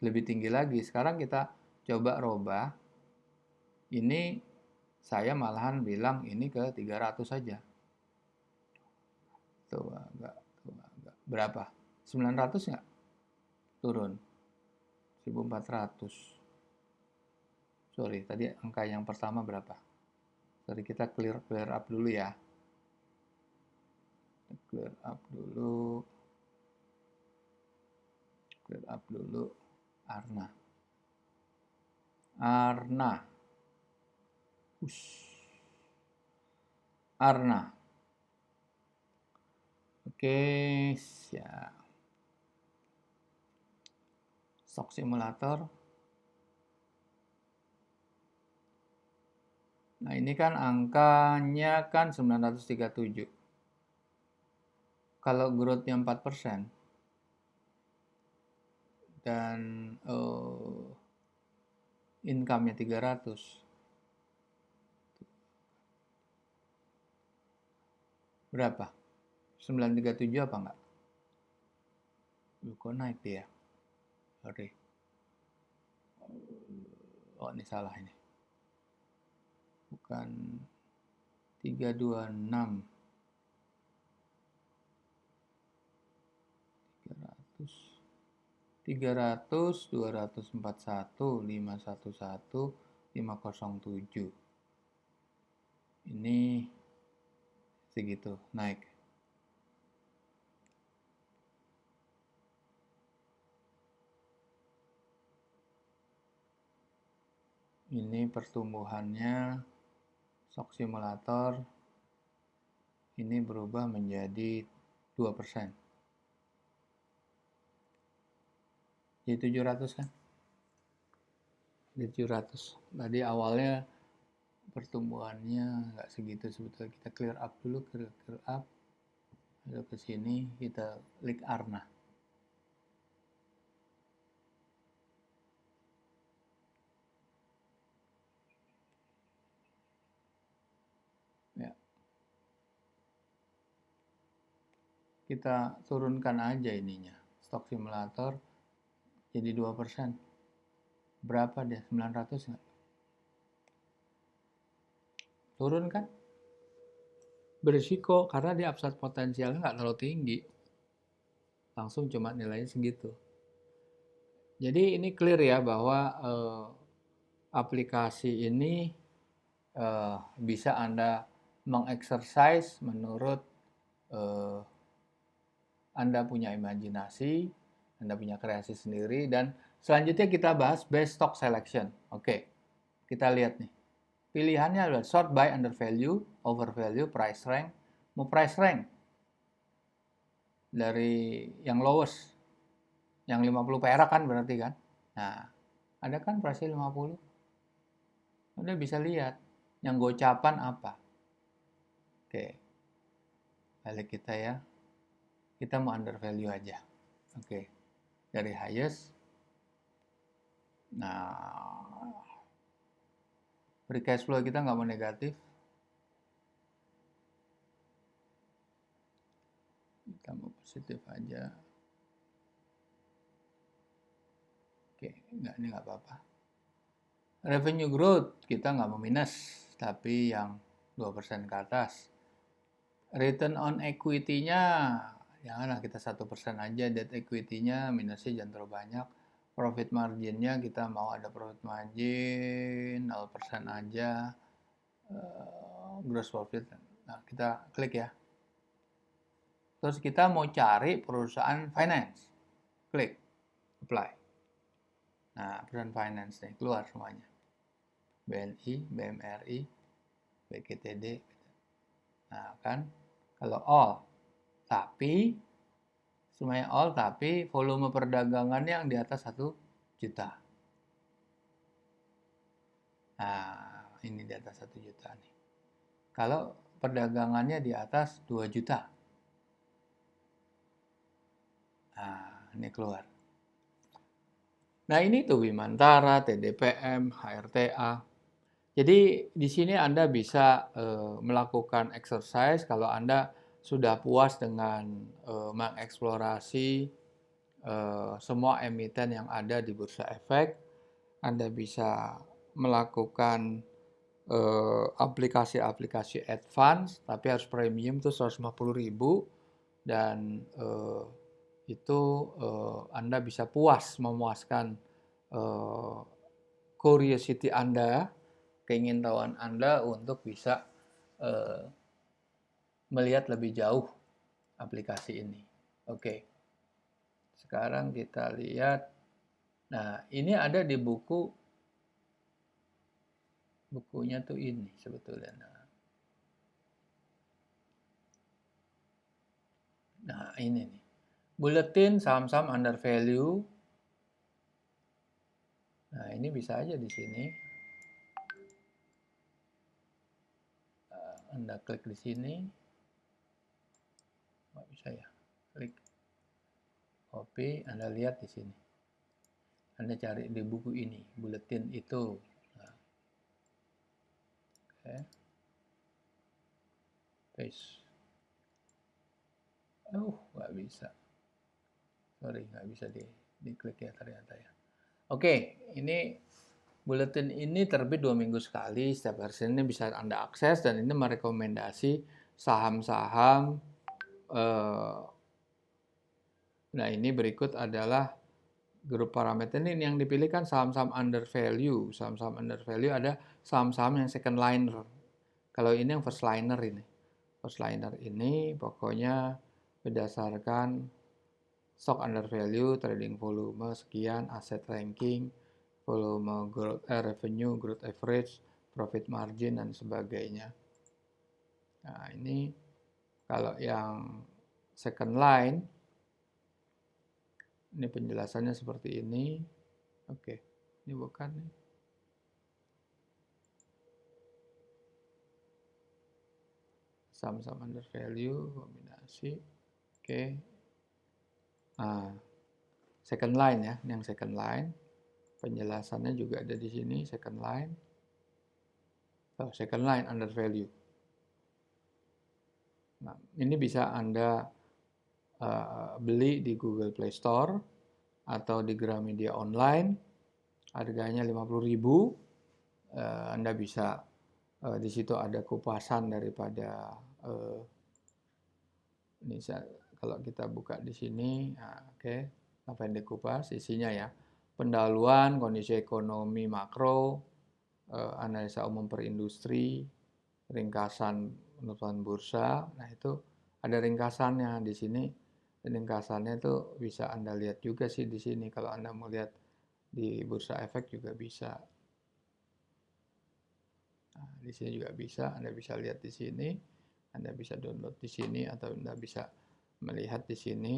lebih tinggi lagi. Sekarang kita coba robah. Ini saya malahan bilang ini ke 300 saja. Tuh agak. Berapa? 900 enggak? Turun. 1400. Sorry, tadi angka yang pertama berapa? Sorry, kita clear up dulu ya. clear up dulu Arna. Oke, siap. Stock simulator. Nah, ini kan angkanya kan 937. Kalau growth-nya 4% dan income-nya 300. Berapa? 937 apa enggak? Kok naik dia? Sorry. Oh, ini salah ini. Bukan 326. 300, 241, 511, 507. Ini segitu, naik. Ini pertumbuhannya stock simulator ini berubah menjadi 2%. Jadi 700 kan? Jadi 700. Tadi awalnya pertumbuhannya nggak segitu sebetulnya. Kita clear up dulu, clear up. Lalu ke sini kita klik Arna. Ya. Kita turunkan aja ininya. Stock simulator jadi 2%. Berapa dia? 900 nggak? Turun kan? Berisiko karena dia upside potensialnya nggak terlalu tinggi. Langsung cuma nilainya segitu. Jadi ini clear ya bahwa aplikasi ini bisa Anda mengexercise menurut Anda punya imajinasi, Anda punya kreasi sendiri, dan selanjutnya kita bahas best stock selection. Oke, kita lihat nih. Pilihannya adalah short buy under value, over value, price rank. Mau price rank dari yang lowest, yang 50 perak kan berarti kan. Nah, ada kan price 50. Anda bisa lihat yang gocapan apa. Oke, balik kita ya. Kita mau under value aja. Oke, dari highest. Nah, free cash flow kita nggak mau negatif. Kita mau positif aja. Oke, enggak, ini nggak apa-apa. Revenue growth kita nggak mau minus, tapi yang 2% ke atas. Return on equity-nya janganlah kita 1% aja, debt equity-nya minusnya jangan terlalu banyak. Profit margin-nya kita mau ada profit margin 0% aja. Gross profit. Nah, kita klik ya. Terus kita mau cari perusahaan finance. Klik, apply. Nah, perusahaan finance nih, keluar semuanya. BNI, BMRI, BKTD. Nah, kan, kalau all. Tapi, semuanya all, tapi volume perdagangannya yang di atas 1 juta. Nah, ini di atas 1 juta nih. Kalau perdagangannya di atas 2 juta. Nah, ini keluar. Nah, ini tuh Bimantara, TDPM, HRTA. Jadi di sini Anda bisa melakukan exercise kalau Anda sudah puas dengan mengeksplorasi semua emiten yang ada di Bursa Efek. Anda bisa melakukan aplikasi-aplikasi advance, tapi harus premium tuh 150.000 dan itu Anda bisa puas memuaskan curiosity Anda, keingintahuan Anda untuk bisa melihat lebih jauh aplikasi ini. Oke. Sekarang kita lihat. Nah, ini ada di bukunya tuh ini sebetulnya. Nah, ini nih. Buletin saham-saham under value. Nah, ini bisa aja di sini. Anda klik di sini. Nggak bisa ya. Klik copy, Anda lihat di sini. Anda cari di buku ini, buletin itu. Nah, oke. Paste. Nggak bisa. Sorry, nggak bisa diklik ya ternyata ya. Oke, ini buletin ini terbit 2 minggu sekali. Setiap hari Senin bisa Anda akses dan ini merekomendasi saham-saham. Nah, ini berikut adalah grup parameter ini yang dipilih kan saham-saham under value. Saham-saham under value ada saham-saham yang second liner. Kalau ini yang first liner ini. First liner ini pokoknya berdasarkan stock under value, trading volume sekian, aset ranking, volume growth, revenue, growth average, profit margin, dan sebagainya. Nah, ini kalau yang second line, ini penjelasannya seperti ini. Oke, ini bukan nih. Saham-saham under value, kombinasi. Oke. Nah, second line ya, ini yang second line. Penjelasannya juga ada di sini, second line. Second line under value. Nah, ini bisa Anda beli di Google Play Store atau di Gramedia Online, harganya 50.000. Anda bisa di situ ada kupasan daripada ini kalau kita buka di sini, oke, apa yang dikupas isinya ya, pendahuluan, kondisi ekonomi makro, analisa umum per industri, ringkasan penutupan bursa. Nah, itu ada ringkasannya di sini. Ringkasannya itu bisa Anda lihat juga sih di sini. Kalau Anda mau lihat di Bursa Efek juga bisa. Nah, di sini juga bisa. Anda bisa lihat di sini. Anda bisa download di sini atau Anda bisa melihat di sini.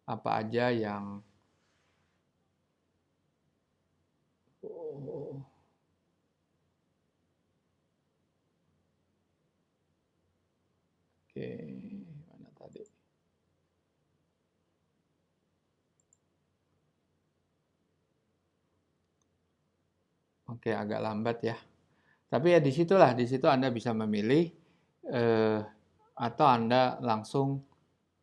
Apa aja yang Oke, mana tadi? Oke, agak lambat ya. Tapi ya di situ Anda bisa memilih atau Anda langsung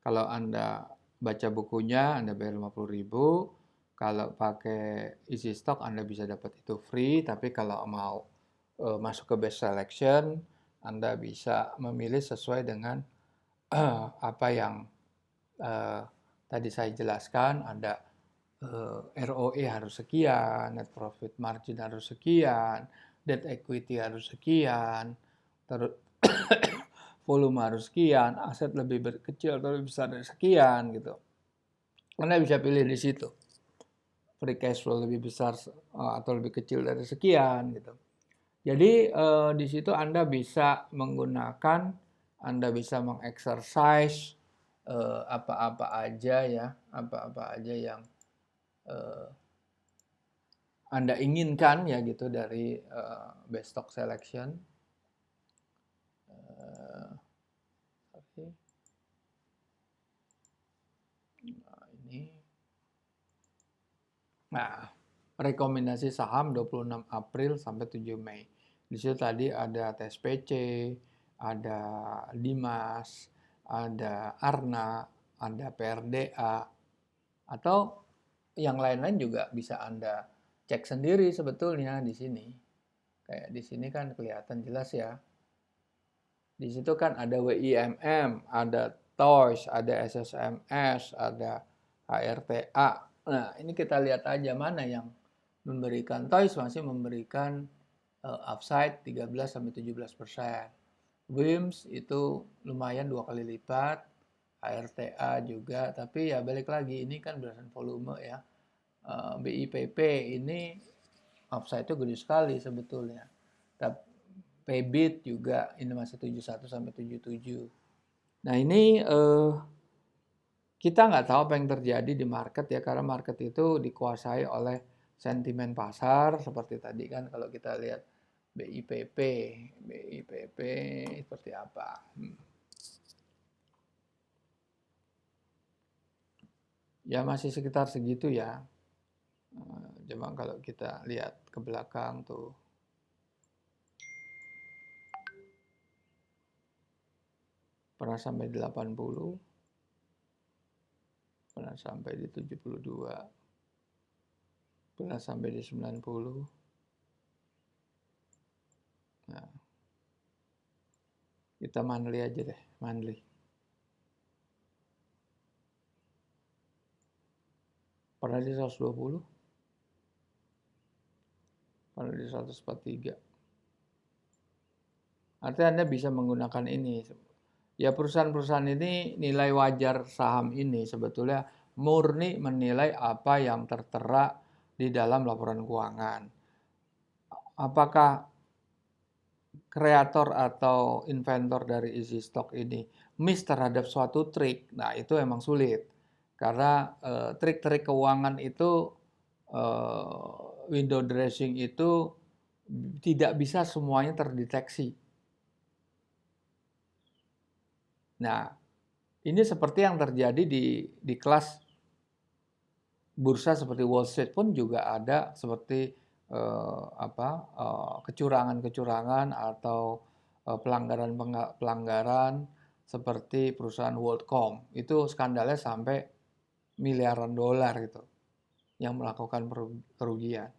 kalau Anda baca bukunya Anda bayar 50.000. Kalau pakai easy stock Anda bisa dapat itu free, tapi kalau mau masuk ke best selection Anda bisa memilih sesuai dengan apa yang tadi saya jelaskan. Ada ROE harus sekian, net profit margin harus sekian, debt equity harus sekian, terus volume harus sekian, aset lebih kecil atau lebih besar dari sekian gitu. Anda bisa pilih di situ. Free cash flow lebih besar atau lebih kecil dari sekian gitu. Jadi di situ Anda bisa menggunakan, Anda bisa mengexercise apa-apa aja ya, apa-apa aja yang Anda inginkan ya gitu dari best stock selection. Nah, rekomendasi saham 26 April sampai 7 Mei. Di situ tadi ada TSPC, ada Dimas, ada Arna, ada PRDA, atau yang lain-lain juga bisa Anda cek sendiri sebetulnya di sini. Kayak di sini kan kelihatan jelas ya. Di situ kan ada WIMM, ada TOYS, ada SSMS, ada HRTA. Nah, ini kita lihat aja mana yang memberikan. TOYS masih memberikan upside 13-17%. WIMS itu lumayan 2 kali lipat, ARTA juga, tapi ya balik lagi ini kan berdasarkan volume ya. BIPP ini upside-nya gede sekali sebetulnya. Tapi PBIT juga ini masih 71-77. Nah ini kita nggak tahu apa yang terjadi di market ya, karena market itu dikuasai oleh sentimen pasar seperti tadi kan kalau kita lihat BIPP seperti apa. Ya masih sekitar segitu ya. Cuma kalau kita lihat ke belakang tuh pernah sampai 80, pernah sampai di 72, pernah sampai di 90. Nah, kita monthly aja deh, monthly. Pernah di 120, pernah di 143. Artinya Anda bisa menggunakan ini. Ya perusahaan-perusahaan ini nilai wajar saham ini sebetulnya murni menilai apa yang tertera di dalam laporan keuangan. Apakah kreator atau inventor dari easy stock ini miss terhadap suatu trik? Nah itu emang sulit. Karena trik-trik keuangan itu window dressing itu tidak bisa semuanya terdeteksi. Nah, ini seperti yang terjadi di kelas bursa seperti Wall Street pun juga ada seperti kecurangan-kecurangan atau pelanggaran-pelanggaran seperti perusahaan WorldCom. Itu skandalnya sampai miliaran dolar gitu yang melakukan kerugian.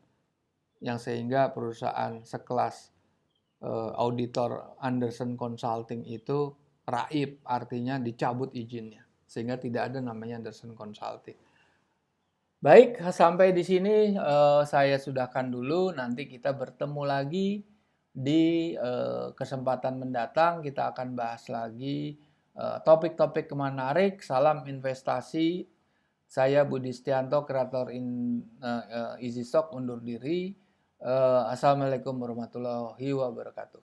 Yang sehingga perusahaan sekelas auditor Andersen Consulting itu raib, artinya dicabut izinnya. Sehingga tidak ada namanya Andersen Consulting. Baik, sampai di sini saya sudahkan dulu. Nanti kita bertemu lagi di kesempatan mendatang. Kita akan bahas lagi topik-topik menarik. Salam investasi. Saya Budi Setianto, kreator Easy Stock, undur diri. Assalamualaikum warahmatullahi wabarakatuh.